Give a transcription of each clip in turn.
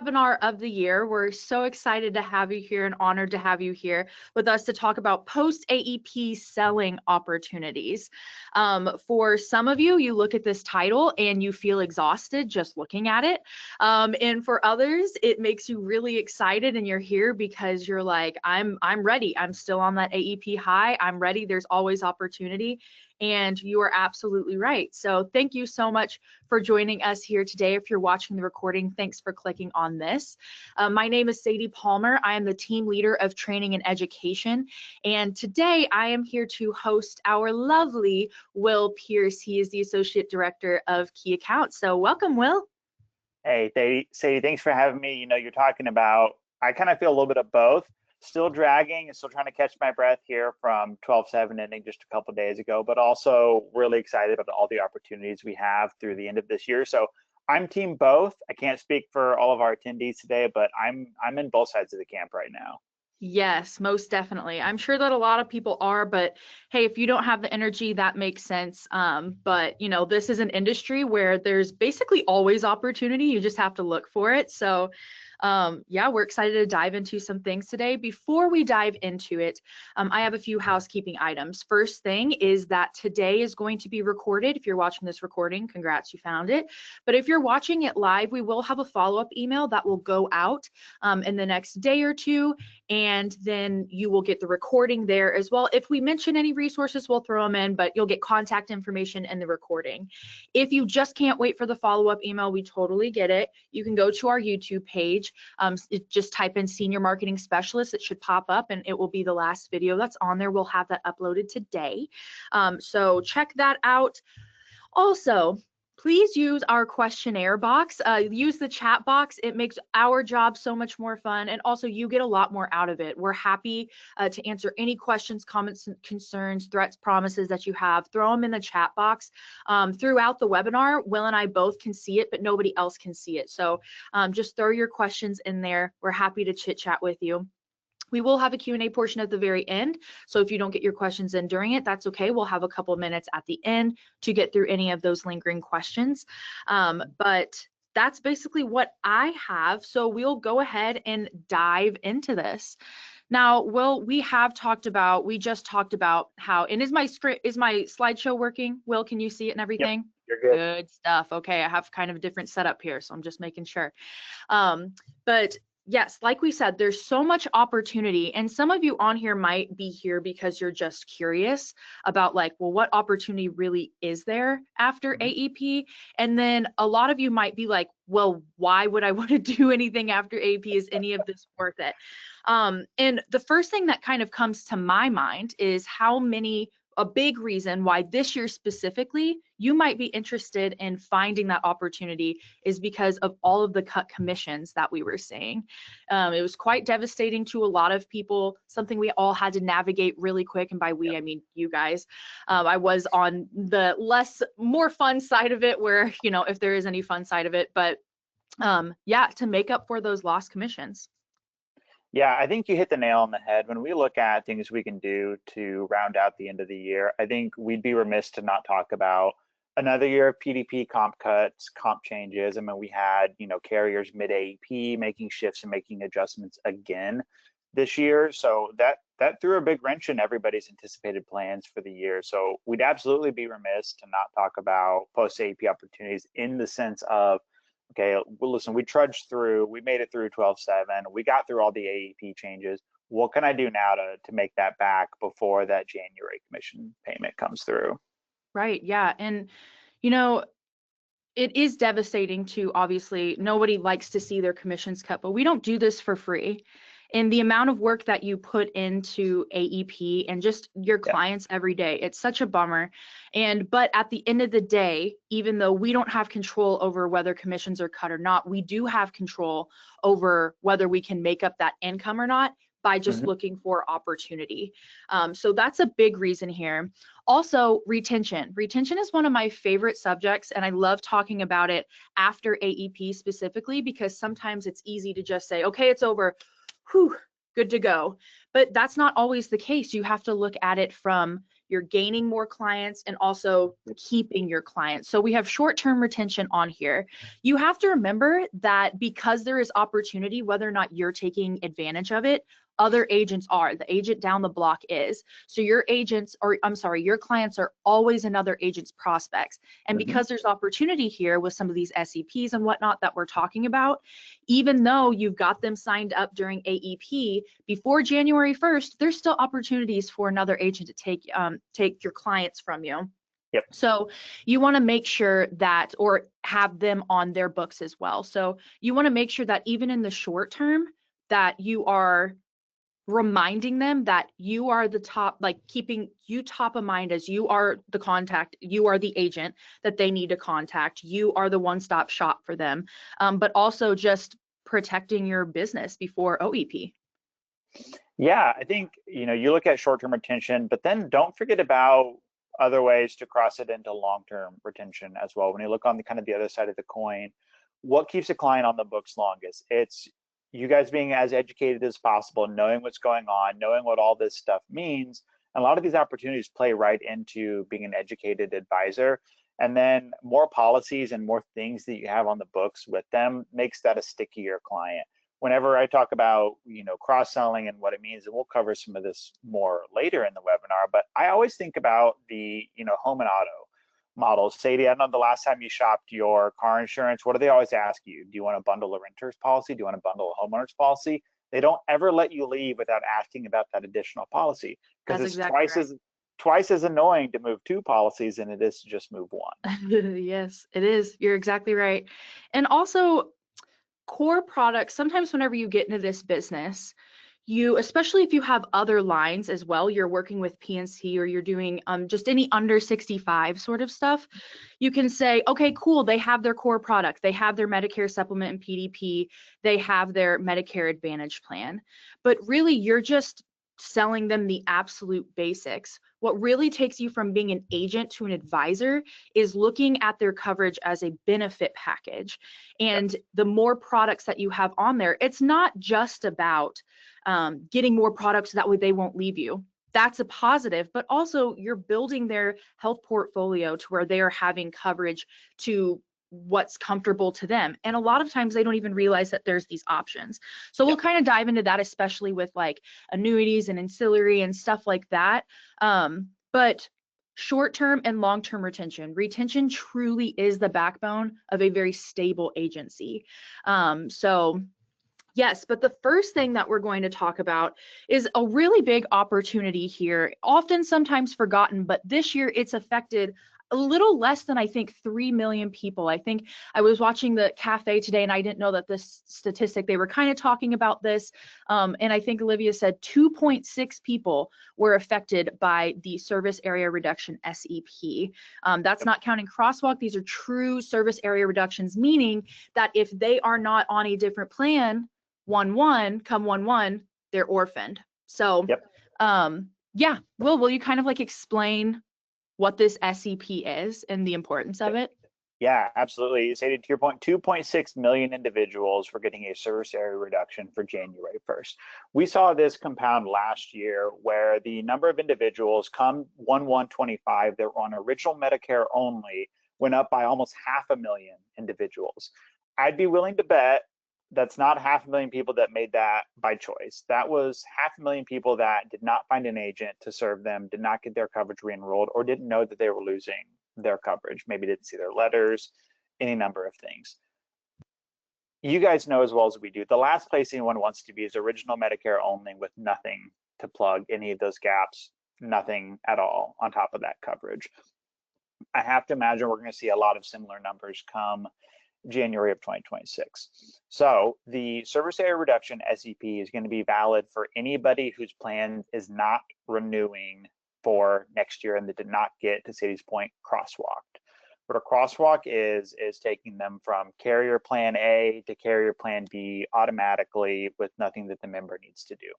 Webinar of the year. We're so excited to have you here and honored to have you here with us to talk about post-AEP selling opportunities. For some of you, you look at this title and you feel exhausted just looking at it. And for others, it makes you really excited and you're here because you're like, I'm ready. I'm still on that AEP high. I'm ready. There's always opportunity. And you are absolutely right. So thank you so much for joining us here today. If you're watching the recording, thanks for clicking on this. My name is Sadie Palmer. I am the team leader of training and education. And today I am here to host our lovely Will Pierce. He is the Associate Director of Key Accounts. So welcome, Will. Hey, Sadie, thanks for having me. You know, you're talking about, I kind of feel a little bit of both. Still dragging and still trying to catch my breath here from 12/7 ending just a couple of days ago, but also really excited about all the opportunities we have through the end of this year. So I'm team both. I can't speak for all of our attendees today, but I'm in both sides of the camp right now. Yes, most definitely. I'm sure that a lot of people are, but hey, if you don't have the energy, that makes sense. But you know, this is an industry where there's basically always opportunity. You just have to look for it. So yeah, we're excited to dive into some things today. Before we dive into it, I have a few housekeeping items. First thing is that today is going to be recorded. If you're watching this recording, congrats, you found it. But if you're watching it live, we will have a follow-up email that will go out in the next day or two, and then you will get the recording there as well. If we mention any resources, we'll throw them in, but you'll get contact information in the recording. If you just can't wait for the follow-up email, we totally get it. You can go to our YouTube page. Just type in Senior Marketing Specialist. It should pop up and it will be the last video that's on there. We'll have that uploaded today. So check that out. Also, please use our questionnaire box. Use the chat box. It makes our job so much more fun, and also you get a lot more out of it. We're happy to answer any questions, comments, concerns, threats, promises that you have. Throw them in the chat box. Throughout the webinar, Will and I both can see it, but nobody else can see it. So just throw your questions in there. We're happy to chit chat with you. We will have a Q&A portion at the very end, so if you don't get your questions in during it, that's okay. We'll have a couple minutes at the end to get through any of those lingering questions. But that's basically what I have, so we'll go ahead and dive into this. Now, Will, we just talked about how, and is my slideshow working? Will, can you see it and everything? Yep, you're good. Good stuff. Okay, I have kind of a different setup here, so I'm just making sure. But yes, like we said, there's so much opportunity, and some of you on here might be here because you're just curious about like, well, what opportunity really is there after AEP? And then a lot of you might be like, well, why would I want to do anything after AEP? Is any of this worth it? And the first thing that kind of comes to my mind is a big reason why this year specifically you might be interested in finding that opportunity is because of all of the cut commissions that we were seeing. It was quite devastating to a lot of people, something we all had to navigate really quick, and by we I mean you guys. I was on the more fun side of it, where, you know, if there is any fun side of it, but yeah, to make up for those lost commissions. Yeah, I think you hit the nail on the head. When we look at things we can do to round out the end of the year, I think we'd be remiss to not talk about another year of PDP comp cuts, comp changes. I mean, we had, you know, carriers mid-AEP making shifts and making adjustments again this year. So that threw a big wrench in everybody's anticipated plans for the year. So we'd absolutely be remiss to not talk about post-AEP opportunities in the sense of, okay, well, listen, we trudged through, we made it through 12/7, we got through all the AEP changes. What can I do now to make that back before that January commission payment comes through? Right, yeah, and you know, it is devastating to, obviously, nobody likes to see their commissions cut, but we don't do this for free. And the amount of work that you put into AEP and just your clients every day, it's such a bummer. But at the end of the day, even though we don't have control over whether commissions are cut or not, we do have control over whether we can make up that income or not by just looking for opportunity. So that's a big reason here. Also, retention. Retention is one of my favorite subjects, and I love talking about it after AEP specifically, because sometimes it's easy to just say, okay, it's over, whew, good to go. But that's not always the case. You have to look at it from you're gaining more clients, and also keeping your clients. So we have short-term retention on here. You have to remember that because there is opportunity, whether or not you're taking advantage of it, other agents are. The agent down the block is. So your agents, or I'm sorry, your clients are always another agent's prospects. And because there's opportunity here with some of these SEPs and whatnot that we're talking about, even though you've got them signed up during AEP, before January 1st, there's still opportunities for another agent to take your clients from you. Yep. So you want to make sure that, or have them on their books as well. So you want to make sure that even in the short term, that you are reminding them that you are the top, like keeping you top of mind as you are the contact, you are the agent that they need to contact, you are the one-stop shop for them, but also just protecting your business before OEP. Yeah, I think, you know, you look at short-term retention, but then don't forget about other ways to cross it into long-term retention as well. When you look on the kind of the other side of the coin, what keeps a client on the books longest? It's you guys being as educated as possible, knowing what's going on, knowing what all this stuff means. And a lot of these opportunities play right into being an educated advisor. And then more policies and more things that you have on the books with them makes that a stickier client. Whenever I talk about, you know, cross-selling and what it means, and we'll cover some of this more later in the webinar, but I always think about the, you know, home and auto models. Sadie, I don't know the last time you shopped your car insurance, what do they always ask you? Do you want to bundle a renter's policy? Do you want to bundle a homeowner's policy? They don't ever let you leave without asking about that additional policy, because it's exactly twice as annoying to move two policies than it is to just move one. Yes, it is. You're exactly right. And also, core products, sometimes whenever you get into this business, you, especially if you have other lines as well, you're working with PNC or you're doing just any under 65 sort of stuff, you can say, okay, cool, they have their core product, they have their Medicare supplement and PDP, they have their Medicare Advantage plan, but really you're just selling them the absolute basics. What really takes you from being an agent to an advisor is looking at their coverage as a benefit package. And the more products that you have on there, it's not just about getting more products so that way they won't leave you. That's a positive, but also you're building their health portfolio to where they are having coverage to what's comfortable to them. And a lot of times they don't even realize that there's these options. So we'll kind of dive into that, especially with like annuities and ancillary and stuff like that. But short-term and long-term retention truly is the backbone of a very stable agency. So yes, but the first thing that we're going to talk about is a really big opportunity here, often sometimes forgotten, but this year it's affected a little less than I think 3 million people. I think I was watching the cafe today and I didn't know that this statistic, they were kind of talking about this. And I think Olivia said 2.6 people were affected by the service area reduction SEP. That's not counting crosswalk. These are true service area reductions, meaning that if they are not on a different plan, 1/1, they're orphaned. So, yeah, will you kind of like explain what this SEP is and the importance of it? Yeah, absolutely. Sadie, to your point, 2.6 million individuals were getting a service area reduction for January 1st. We saw this compound last year where the number of individuals come 1/1/25 that were on original Medicare only went up by almost 500,000 individuals. I'd be willing to bet that's not 500,000 people that made that by choice. That was 500,000 people that did not find an agent to serve them, did not get their coverage re-enrolled, or didn't know that they were losing their coverage, maybe didn't see their letters, any number of things. You guys know as well as we do, the last place anyone wants to be is original Medicare only with nothing to plug any of those gaps, nothing at all on top of that coverage. I have to imagine we're going to see a lot of similar numbers come January of 2026. So the service area reduction SEP is going to be valid for anybody whose plan is not renewing for next year and that did not get, to Sadie's point, crosswalked. What a crosswalk is taking them from carrier plan A to carrier plan B automatically with nothing that the member needs to do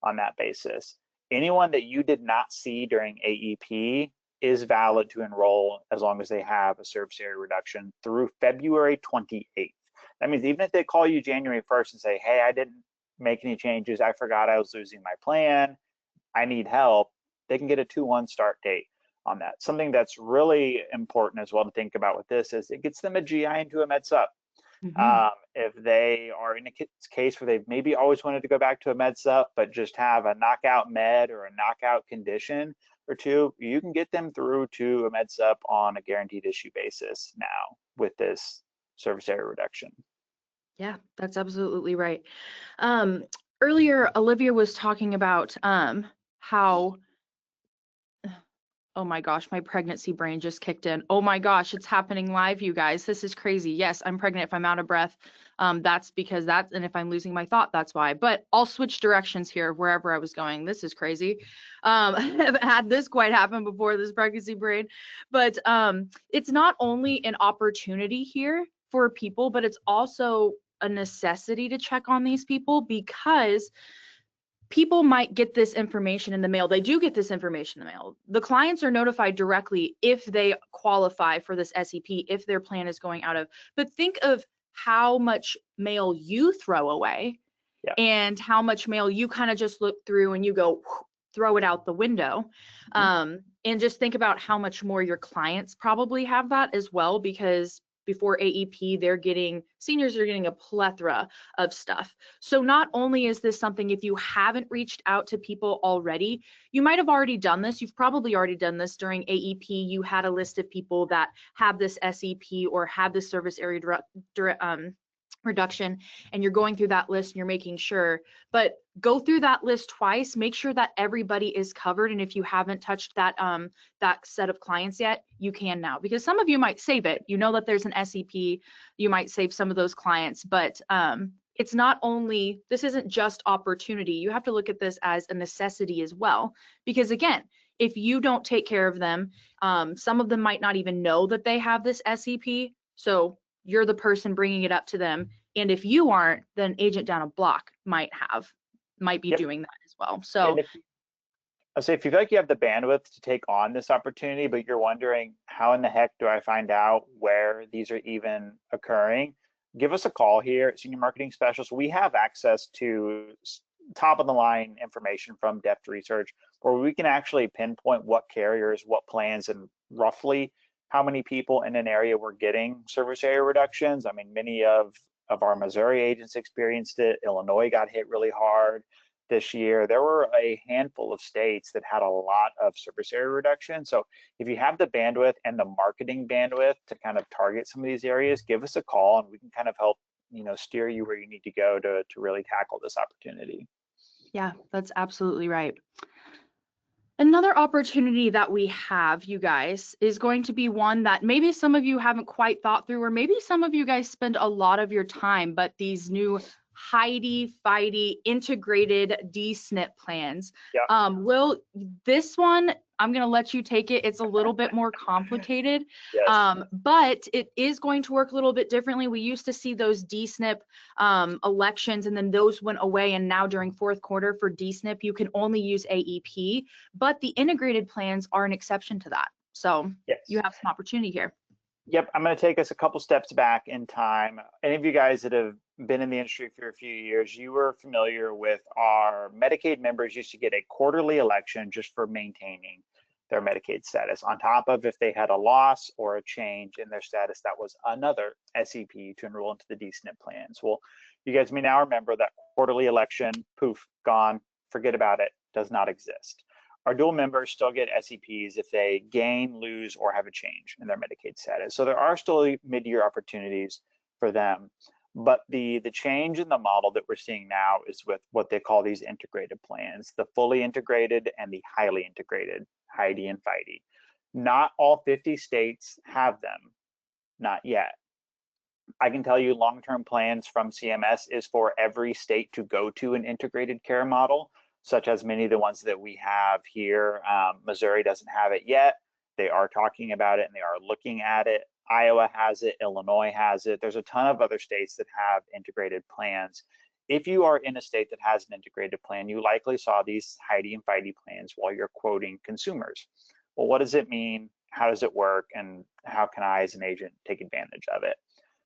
on that basis. Anyone that you did not see during AEP is valid to enroll as long as they have a service area reduction through February 28th. That means even if they call you January 1st and say, hey, I didn't make any changes, I forgot I was losing my plan, I need help, they can get a 2/1 start date on that. Something that's really important as well to think about with this is it gets them a GI into a med sup. Mhm. If they are in a case where they've maybe always wanted to go back to a med sup, but just have a knockout med or a knockout condition or two, you can get them through to a med sup on a guaranteed issue basis now with this surface area reduction. Yeah, that's absolutely right. Um, Earlier, Olivia was talking about how, oh my gosh, my pregnancy brain just kicked in. Oh my gosh, it's happening live, you guys. This is crazy. Yes, I'm pregnant. If I'm out of breath, that's because that's, and if I'm losing my thought, that's why. But I'll switch directions here wherever I was going. This is crazy. I haven't had this quite happen before, this pregnancy brain. But it's not only an opportunity here for people, but it's also a necessity to check on these people because people might get this information in the mail. They do get this information in the mail. The clients are notified directly if they qualify for this SEP, if their plan is going out of. But think of how much mail you throw away Yeah. and how much mail you kind of just look through and you go throw it out the window. And just think about how much more your clients probably have that as well, because before AEP, seniors are getting a plethora of stuff. So not only is this something, if you haven't reached out to people already, you might have already done this. You've probably already done this during AEP. You had a list of people that have this SEP or have this service area reduction, and you're going through that list and you're making sure, but go through that list twice, make sure that everybody is covered. And if you haven't touched that that set of clients yet, you can now, because some of you might save it. You know that there's an SEP, you might save some of those clients, but it's not only, this isn't just opportunity. You have to look at this as a necessity as well, because again, if you don't take care of them, some of them might not even know that they have this SEP. So you're the person bringing it up to them. And if you aren't, then agent down a block might be Yep. doing that as well. And So I'll say if you feel like you have the bandwidth to take on this opportunity, but you're wondering how in the heck do I find out where these are even occurring, give us a call here at Senior Marketing Specialist. We have access to top of the line information from Depth Research, where we can actually pinpoint what carriers, what plans, and roughly how many people in an area were getting service area reductions. I mean, many of our Missouri agents experienced it. Illinois got hit really hard this year. There were a handful of states that had a lot of service area reduction. So if you have the bandwidth and the marketing bandwidth to kind of target some of these areas, give us a call and we can kind of help, steer you where you need to go to really tackle this opportunity. yeah, that's absolutely right. Another opportunity that we have, you guys, is going to be one that maybe some of you haven't quite thought through, or maybe some of you guys spend a lot of your time, but these new Heidi-Fighty integrated D-SNP plans. Yeah. Will, this one, I'm going to let you take it. It's a little bit more complicated, Yes. but it is going to work a little bit differently. We used to see those D-SNP elections, and then those went away. And now during fourth quarter for D-SNP, you can only use AEP, but the integrated plans are an exception to that. So Yes. you have some opportunity here. Yep, I'm going to take us a couple steps back in time. Any of you guys that have been in the industry for a few years, you were familiar with our Medicaid members used to get a quarterly election just for maintaining their Medicaid status. On top of if they had a loss or a change in their status, that was another SEP to enroll into the D-SNP plans. Well, you guys may now remember that quarterly election, poof, gone, forget about it, does not exist. Our dual members still get SEPs if they gain, lose, or have a change in their Medicaid status. So there are still mid-year opportunities for them. But the change in the model that we're seeing now is with what they call these integrated plans, the fully integrated and the highly integrated, Heidi and Fighty. Not all 50 states have them, not yet. I can tell you long-term plans from CMS is for every state to go to an integrated care model, such as many of the ones that we have here. Missouri doesn't have it yet. They are talking about it and they are looking at it. Iowa has it, Illinois has it. There's a ton of other states that have integrated plans. If you are in a state that has an integrated plan, you likely saw these Heidi and Fighty plans while you're quoting consumers. Well, what does it mean? How does it work? And how can I, as an agent, take advantage of it?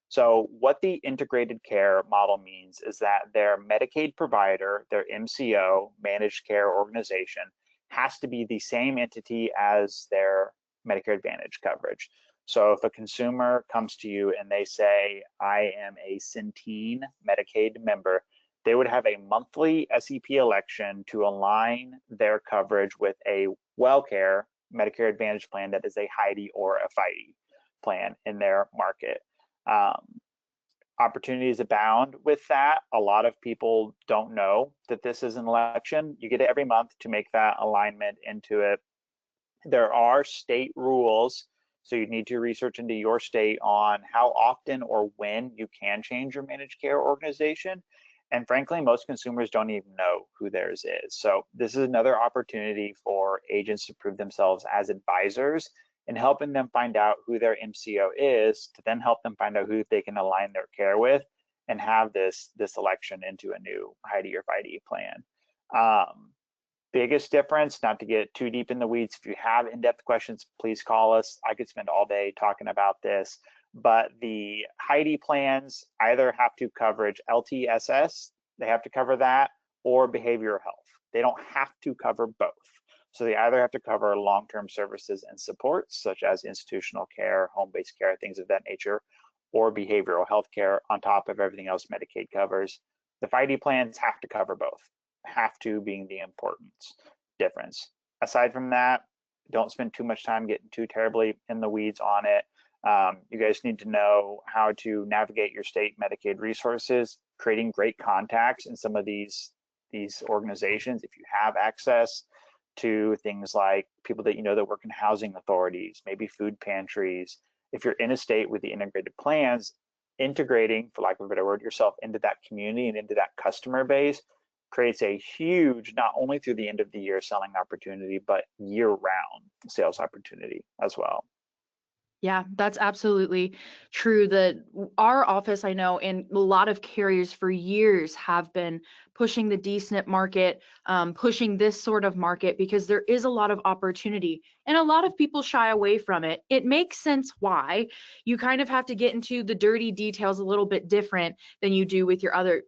So what the integrated care model means is that their Medicaid provider, their MCO, managed care organization, has to be the same entity as their Medicare Advantage coverage. So if a consumer comes to you and they say, I am a Centene Medicaid member, they would have a monthly SEP election to align their coverage with a WellCare Medicare Advantage plan that is a HIDE or a FIDE plan in their market. Opportunities abound with that. A lot of people don't know that this is an election. You get it every month to make that alignment into it. There are state rules, so you need to research into your state on how often or when you can change your managed care organization. And frankly, most consumers don't even know who theirs is. So this is another opportunity for agents to prove themselves as advisors and helping them find out who their MCO is to then help them find out who they can align their care with and have this election into a new HIDE or FIDE plan. Biggest difference, not to get too deep in the weeds, if you have in-depth questions, please call us. I could spend all day talking about this, but the HIDE plans either have to coverage LTSS, they have to cover that, or behavioral health. They don't have to cover both. So they either have to cover long-term services and supports, such as institutional care, home-based care, things of that nature, or behavioral health care on top of everything else Medicaid covers. The FIDE plans have to cover both, have to being the important difference. Aside from that, don't spend too much time getting too terribly in the weeds on it. You guys need to know how to navigate your state Medicaid resources, creating great contacts in some of these organizations. If you have access to things like people that you know that work in housing authorities, maybe food pantries. If you're in a state with the integrated plans, integrating, for lack of a better word, yourself into that community and into that customer base creates a huge, not only through the end of the year selling opportunity, but year-round sales opportunity as well. Yeah, that's absolutely true. That our office, I know, and a lot of carriers for years have been pushing the D-SNP market, pushing this sort of market because there is a lot of opportunity and a lot of people shy away from it. It makes sense why. You kind of have to get into the dirty details a little bit different than you do with your other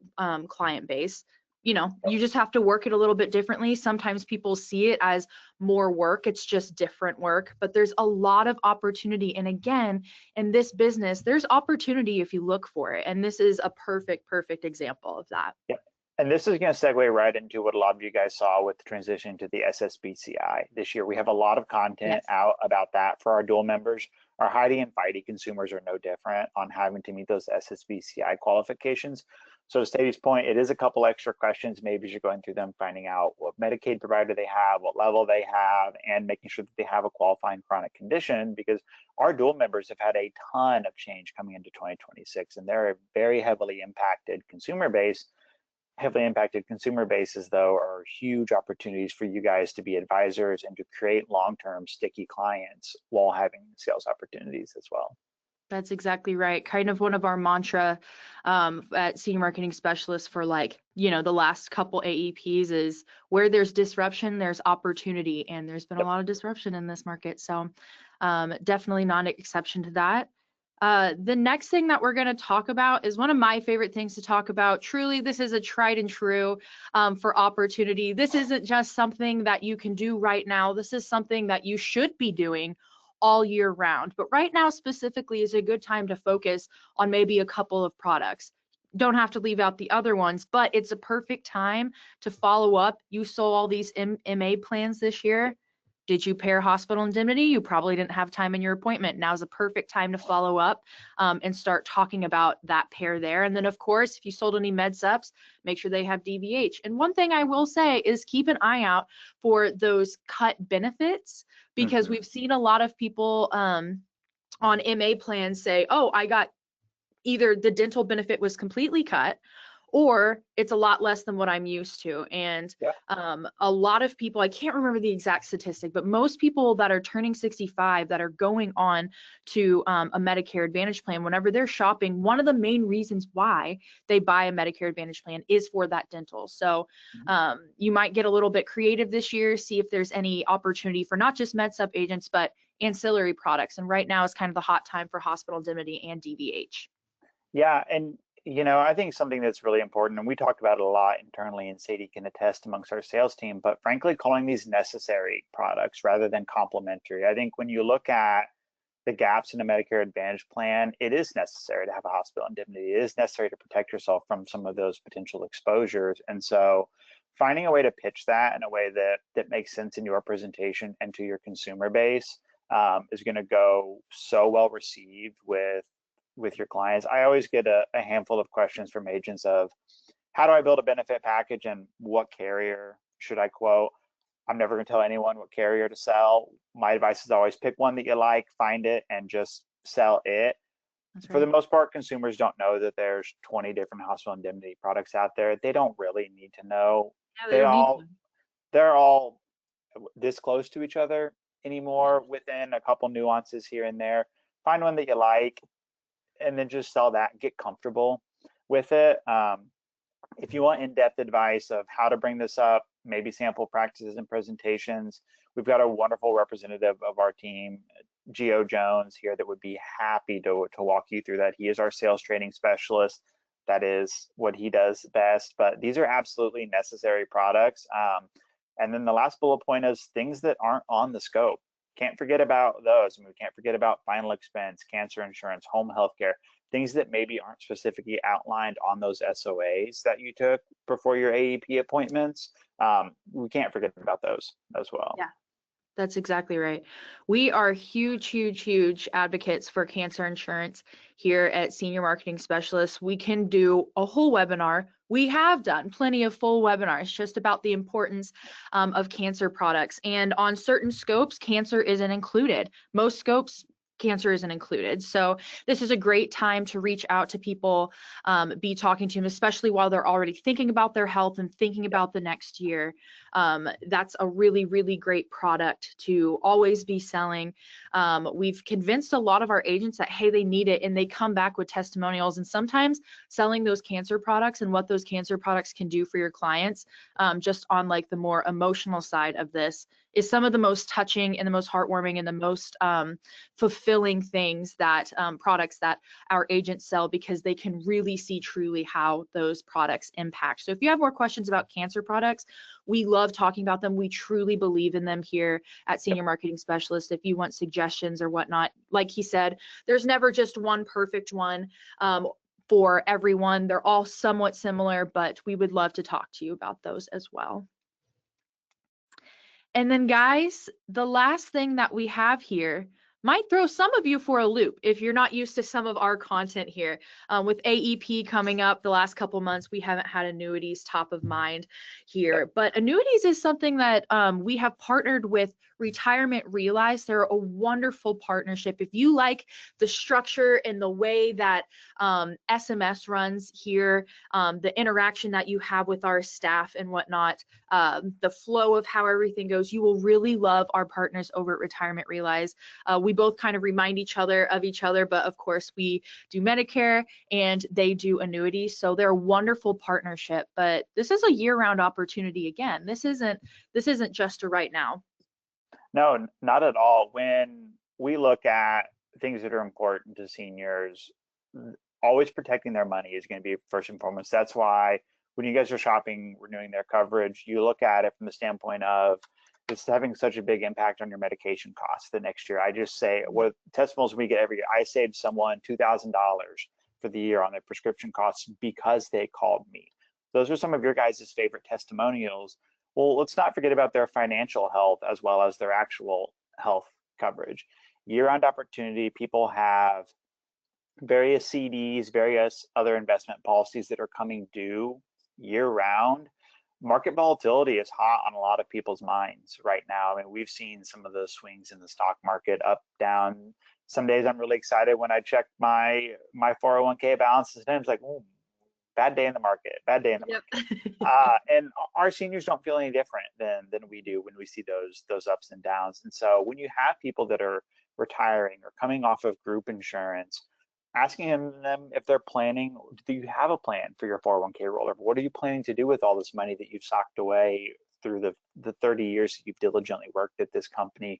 client base. You know, you just have to work it a little bit differently. Sometimes people see it as more work, it's just different work, but there's a lot of opportunity. And again, in this business, there's opportunity if you look for it. And this is a perfect example of that. Yep. And this is going to segue right into what a lot of you guys saw with the transition to the SSBCI this year. We have a lot of content out about that for our dual members. Our HIDE and FIDE consumers are no different on having to meet those SSBCI qualifications. So to Stevie's point, it is a couple extra questions, maybe as you're going through them, finding out what Medicaid provider they have, what level they have, and making sure that they have a qualifying chronic condition, because our dual members have had a ton of change coming into 2026, and they're a very heavily impacted consumer base. Heavily impacted consumer bases, though, are huge opportunities for you guys to be advisors and to create long-term sticky clients while having sales opportunities as well. That's exactly right. Kind of one of our mantra at Senior Marketing Specialists for the last couple AEPs is where there's disruption, there's opportunity, and there's been a lot of disruption in this market. So definitely not an exception to that. The next thing that we're going to talk about is one of my favorite things to talk about. Truly, this is a tried and true for opportunity. This isn't just something that you can do right now. This is something that you should be doing all year round. But right now specifically is a good time to focus on maybe a couple of products. Don't have to leave out the other ones, but it's a perfect time to follow up. You saw all these MA plans this year. Did you pair hospital indemnity? You probably didn't have time in your appointment. Now's a perfect time to follow up and start talking about that pair there. And then, of course, if you sold any med subs, make sure they have DVH. And one thing I will say is keep an eye out for those cut benefits, because we've seen a lot of people on MA plans say, oh, I got either the dental benefit was completely cut, or it's a lot less than what I'm used to. And a lot of people, I can't remember the exact statistic, but most people that are turning 65 that are going on to a Medicare Advantage plan, whenever they're shopping, one of the main reasons why they buy a Medicare Advantage plan is for that dental. So you might get a little bit creative this year, see if there's any opportunity for not just med sub agents, but ancillary products. And right now is kind of the hot time for hospital indemnity and DVH. Yeah, and I think something that's really important, and we talk about it a lot internally, and Sadie can attest amongst our sales team, but frankly, calling these necessary products rather than complementary. I think when you look at the gaps in a Medicare Advantage plan, it is necessary to have a hospital indemnity. It is necessary to protect yourself from some of those potential exposures. And so finding a way to pitch that in a way that makes sense in your presentation and to your consumer base is going to go so well received with your clients. I always get a handful of questions from agents of how do I build a benefit package and what carrier should I quote? I'm never going to tell anyone what carrier to sell. My advice is always pick one that you like, find it, and just sell it. That's For the right. most part, consumers don't know that there's 20 different hospital indemnity products out there. They don't really need to know. Yeah, they They don't need all to. they're all this close to each other Yeah. anymore within a couple nuances here and there. Find one that you like and then just sell that, get comfortable with it. If you want in-depth advice of how to bring this up, maybe sample practices and presentations, we've got a wonderful representative of our team, Gio Jones here, that would be happy to walk you through that. He is our sales training specialist. That is what he does best, but these are absolutely necessary products. And then the last bullet point is things that aren't on the scope. Can't forget about those. I mean, we can't forget about final expense, cancer insurance, home health care, things that maybe aren't specifically outlined on those SOAs that you took before your AEP appointments. We can't forget about those as well. Yeah. That's exactly right. We are huge, huge, huge advocates for cancer insurance here at Senior Marketing Specialists. We can do a whole webinar. We have done plenty of full webinars just about the importance of cancer products. And on certain scopes, cancer isn't included. Most scopes, cancer isn't included. So this is a great time to reach out to people, be talking to them, especially while they're already thinking about their health and thinking about the next year. That's a really, really great product to always be selling. We've convinced a lot of our agents that, hey, they need it, and they come back with testimonials. And sometimes selling those cancer products and what those cancer products can do for your clients, just on like the more emotional side of this, is some of the most touching and the most heartwarming and the most fulfilling things that products that our agents sell, because they can really see truly how those products impact. So if you have more questions about cancer products, we love talking about them. We truly believe in them here at Senior Marketing Specialist. If you want suggestions or whatnot, like he said, there's never just one perfect one for everyone. They're all somewhat similar, but we would love to talk to you about those as well. And then guys, the last thing that we have here might throw some of you for a loop if you're not used to some of our content here. With AEP coming up the last couple months, we haven't had annuities top of mind here, but annuities is something that we have partnered with Retirement Realize. They're a wonderful partnership. If you like the structure and the way that SMS runs here, the interaction that you have with our staff and whatnot, the flow of how everything goes, you will really love our partners over at Retirement Realize. We both kind of remind each other of each other, but of course we do Medicare and they do annuities. So they're a wonderful partnership, but this is a year-round opportunity. Again, this isn't just a right now. No, not at all. When we look at things that are important to seniors, always protecting their money is going to be first and foremost. That's why when you guys are shopping, renewing their coverage, you look at it from the standpoint of it's having such a big impact on your medication costs the next year. I just say what testimonials we get every year. I saved someone $2,000 for the year on their prescription costs because they called me. Those are some of your guys' favorite testimonials. Well, let's not forget about their financial health as well as their actual health coverage. Year-round opportunity, people have various CDs, various other investment policies that are coming due year-round. Market volatility is hot on a lot of people's minds right now. I mean, we've seen some of those swings in the stock market up, down. Some days I'm really excited when I check my 401k balance. Sometimes it's like, oh, bad day in the market, bad day in the Yep. market. And our seniors don't feel any different than we do when we see those ups and downs. And so when you have people that are retiring or coming off of group insurance, asking them if they're planning, do you have a plan for your 401k rollover? What are you planning to do with all this money that you've socked away through the 30 years that you've diligently worked at this company?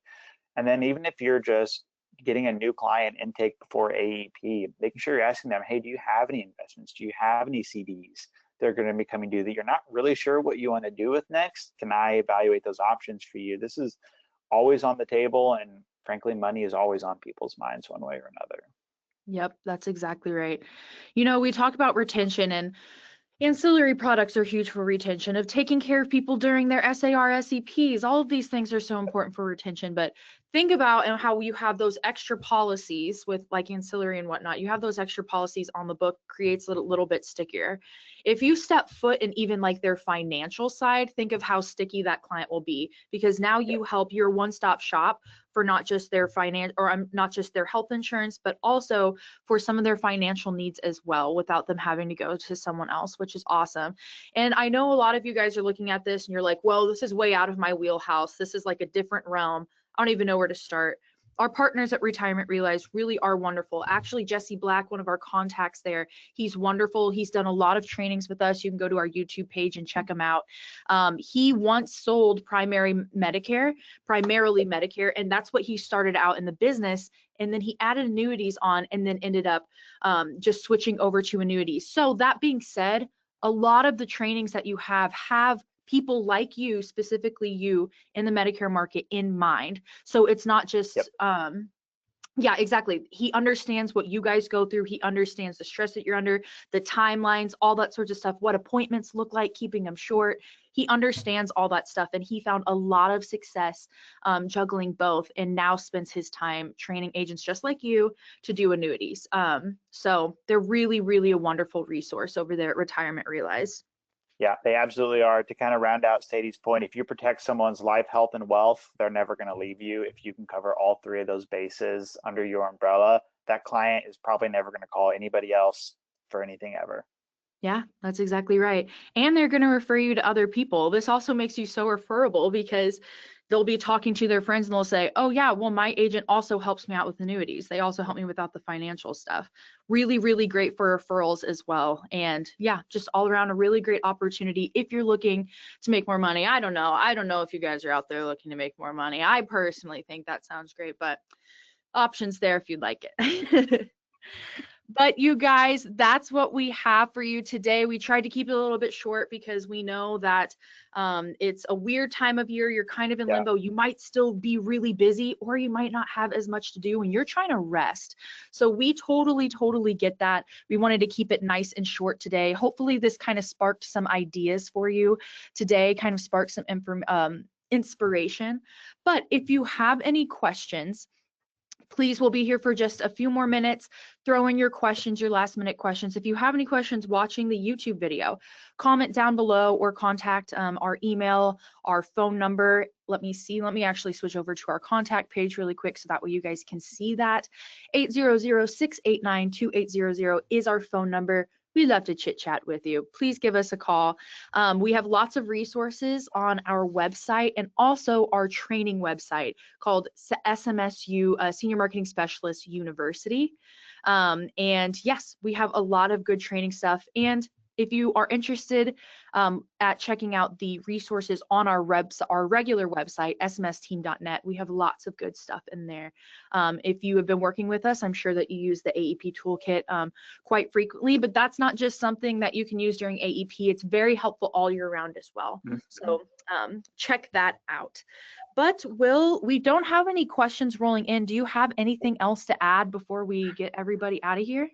And then even if you're just getting a new client intake before AEP, making sure you're asking them, hey, do you have any investments? Do you have any CDs they're going to be coming due that you're not really sure what you want to do with next? Can I evaluate those options for you? This is always on the table, and frankly, money is always on people's minds one way or another. Yep, that's exactly right. You know, we talk about retention, and ancillary products are huge for retention, of taking care of people during their SAR, SEPs. All of these things are so important for retention, but think about and how you have those extra policies with like ancillary and whatnot. You have those extra policies on the book, creates it a little bit stickier. If you step foot in even like their financial side, think of how sticky that client will be, because now you help your one-stop shop for not just their not just their health insurance, but also for some of their financial needs as well, without them having to go to someone else, which is awesome. And I know a lot of you guys are looking at this and you're like, well, this is way out of my wheelhouse. This is like a different realm. I don't even know where to start. Our partners at Retirement Realize really are wonderful. Actually, Jesse Black, one of our contacts there, he's wonderful. He's done a lot of trainings with us. You can go to our YouTube page and check him out. He once sold primarily Medicare, and that's what he started out in the business. And then he added annuities on, and then ended up just switching over to annuities. So that being said, a lot of the trainings that you have people like you, specifically you, in the Medicare market in mind. So it's not just Yep. yeah, exactly. He understands what you guys go through. He understands the stress that you're under, the timelines, all that sorts of stuff, what appointments look like, keeping them short. He understands all that stuff, and he found a lot of success juggling both, and now spends his time training agents just like you to do annuities. So they're really, really a wonderful resource over there at Retirement Realize. Yeah, they absolutely are. To kind of round out Sadie's point, if you protect someone's life, health, and wealth, they're never going to leave you. If you can cover all three of those bases under your umbrella, that client is probably never going to call anybody else for anything ever. Yeah, that's exactly right. And they're going to refer you to other people. This also makes you so referable, because they'll be talking to their friends and they'll say, oh yeah, well, my agent also helps me out with annuities. They also help me without the financial stuff. Really, really great for referrals as well. And yeah, just all around a really great opportunity if you're looking to make more money. I don't know. I don't know if you guys are out there looking to make more money. I personally think that sounds great, but options there if you'd like it. But you guys, that's what we have for you today. We tried to keep it a little bit short because we know that it's a weird time of year. You're kind of in Yeah. limbo. You might still be really busy, or you might not have as much to do when you're trying to rest. So we totally, totally get that. We wanted to keep it nice and short today. Hopefully this kind of sparked some ideas for you today, kind of sparked some inspiration. But if you have any questions, please, we'll be here for just a few more minutes. Throw in your questions, your last minute questions. If you have any questions watching the YouTube video, comment down below or contact our email, our phone number. Let me see. Let me actually switch over to our contact page really quick so that way you guys can see that. 800-689-2800 is our phone number. We love to chit chat with you. Please give us a call. We have lots of resources on our website, and also our training website called SMSU, Senior Marketing Specialist University. And yes, we have a lot of good training stuff. And if you are interested at checking out the resources on our regular website, smsteam.net, we have lots of good stuff in there. If you have been working with us, I'm sure that you use the AEP toolkit quite frequently, but that's not just something that you can use during AEP. It's very helpful all year round as well. So check that out. But Will, we don't have any questions rolling in. Do you have anything else to add before we get everybody out of here?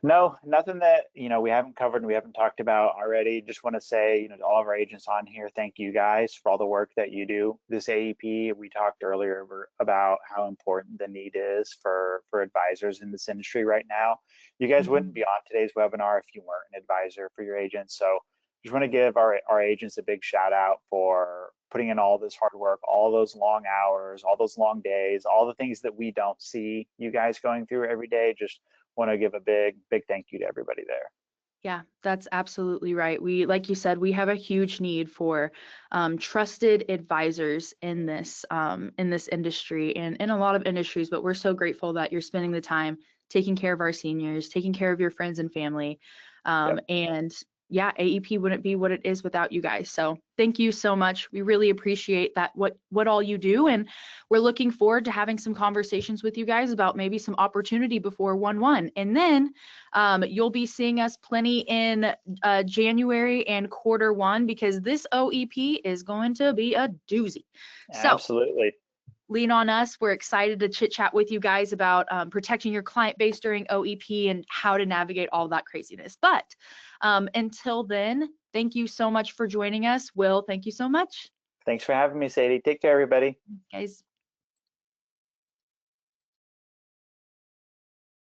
No, nothing that, we haven't covered and we haven't talked about already. Just want to say, to all of our agents on here, thank you guys for all the work that you do. This AEP, we talked earlier about how important the need is for advisors in this industry right now. You guys wouldn't be on today's webinar if you weren't an advisor for your agents. So just want to give our agents a big shout out for putting in all this hard work, all those long hours, all those long days, all the things that we don't see you guys going through every day. Just want to give a big thank you to everybody there. Yeah, that's absolutely right. Like you said, we have a huge need for trusted advisors in this industry, and in a lot of industries, but we're so grateful that you're spending the time taking care of our seniors, taking care of your friends and family. And yeah, AEP wouldn't be what it is without you guys. So thank you so much. We really appreciate that, what all you do. And we're looking forward to having some conversations with you guys about maybe some opportunity before 1/1. And then you'll be seeing us plenty in January and Q1, because this OEP is going to be a doozy. So Absolutely. lean on us. We're excited to chit chat with you guys about protecting your client base during OEP and how to navigate all that craziness. But until then, thank you so much for joining us. Will, thank you so much. Thanks for having me, Sadie. Take care, everybody. Guys.